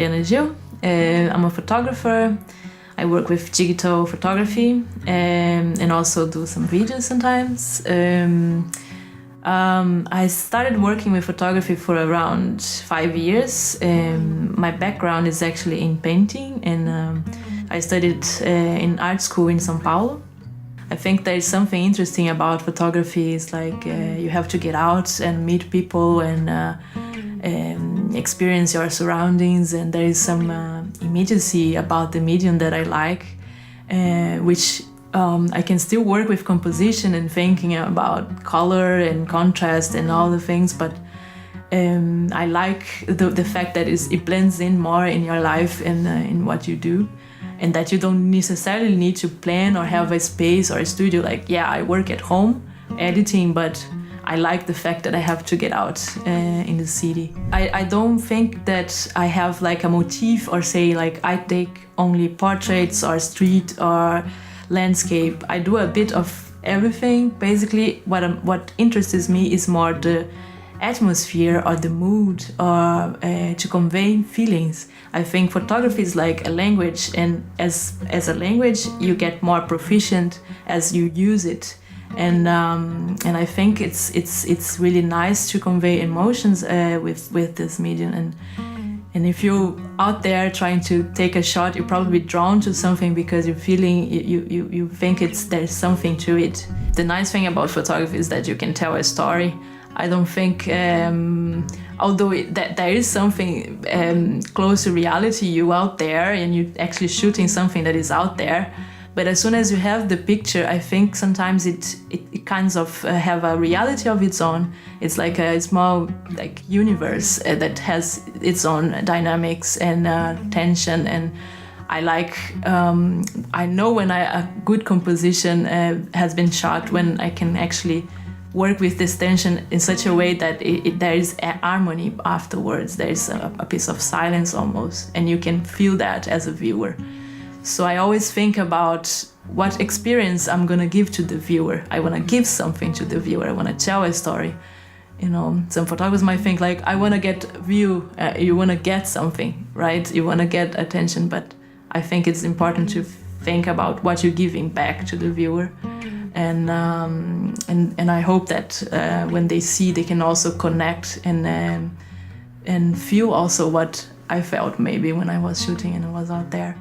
Mariana Gil. I'm a photographer. I work with digital photography and also do some videos sometimes. I started working with photography for around 5 years. My background is actually in painting, and I studied in art school in São Paulo. I think there is something interesting about photography. It's like you have to get out and meet people and experience your surroundings, and there is some immediacy about the medium that I like, which I can still work with composition and thinking about color and contrast and all the things, but I like the fact that it blends in more in your life and in what you do, and that you don't necessarily need to plan or have a space or a studio. Like, yeah, I work at home editing, but I like the fact that I have to get out in the city. I don't think that I have like a motif or say like I take only portraits or street or landscape. I do a bit of everything. Basically, what interests me is more the atmosphere or the mood or to convey feelings. I think photography is like a language, and as a language you get more proficient as you use it. And I think it's really nice to convey emotions with this medium. And if you're out there trying to take a shot, you're probably drawn to something because you're feeling you think there's something to it. The nice thing about photography is that you can tell a story. I don't think, although that there is something close to reality, you out there and you're actually shooting something that is out there. But as soon as you have the picture, I think sometimes it kinds of have a reality of its own. It's like a small like universe that has its own dynamics and tension. And I like, I know when a good composition has been shot, when I can actually work with this tension in such a way that there is a harmony afterwards. There is a piece of silence almost, and you can feel that as a viewer. So I always think about what experience I'm gonna give to the viewer. I wanna give something to the viewer. I wanna tell a story. You know, some photographers might think like, I wanna get view. You wanna get something, right? You wanna get attention, but I think it's important to think about what you're giving back to the viewer. And I hope that when they see, they can also connect and feel also what I felt maybe when I was shooting and I was out there.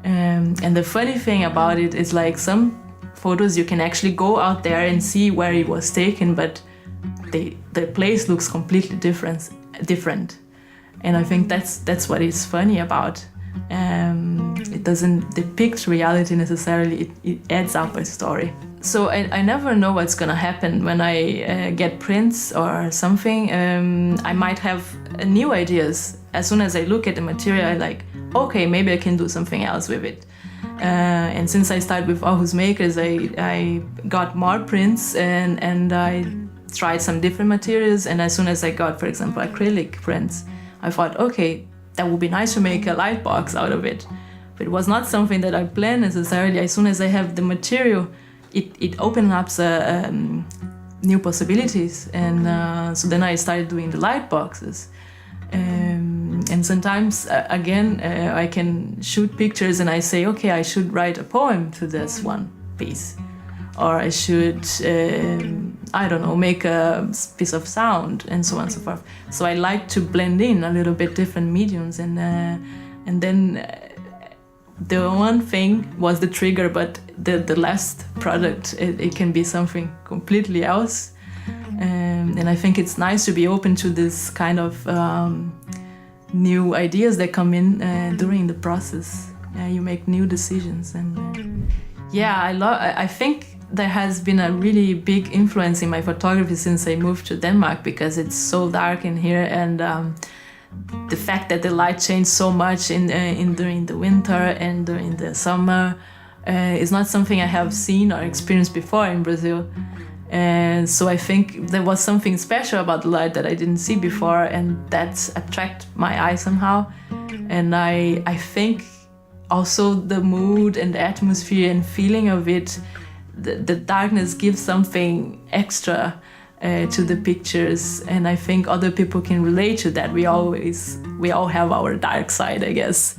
And the funny thing about it is like some photos you can actually go out there and see where it was taken, but the place looks completely different. And I think that's what is funny about. It doesn't depict reality necessarily, it adds up a story. So I never know what's gonna happen when I get prints or something. I might have new ideas. As soon as I look at the material, I like, okay, maybe I can do something else with it. And since I started with AARHUSMAKERS, I got more prints and I tried some different materials. And as soon as I got, for example, acrylic prints, I thought, okay, that would be nice to make a light box out of it. But it was not something that I planned necessarily. As soon as I have the material, it opens up new possibilities. And so then I started doing the light boxes. And sometimes, again, I can shoot pictures and I say, okay, I should write a poem to this one piece. Or I should, I don't know, make a piece of sound and so on and so forth. So I like to blend in a little bit different mediums. And then the one thing was the trigger, but the last product, it can be something completely else. And I think it's nice to be open to this kind of new ideas that come in during the process. You make new decisions, and I think there has been a really big influence in my photography since I moved to Denmark, because it's so dark in here, and the fact that the light changed so much during the winter and during the summer is not something I have seen or experienced before in Brazil. And so I think there was something special about the light that I didn't see before, and that attracted my eye somehow. And I think also the mood and the atmosphere and feeling of it, the darkness gives something extra to the pictures, and I think other people can relate to that. We always we all have our dark side, I guess.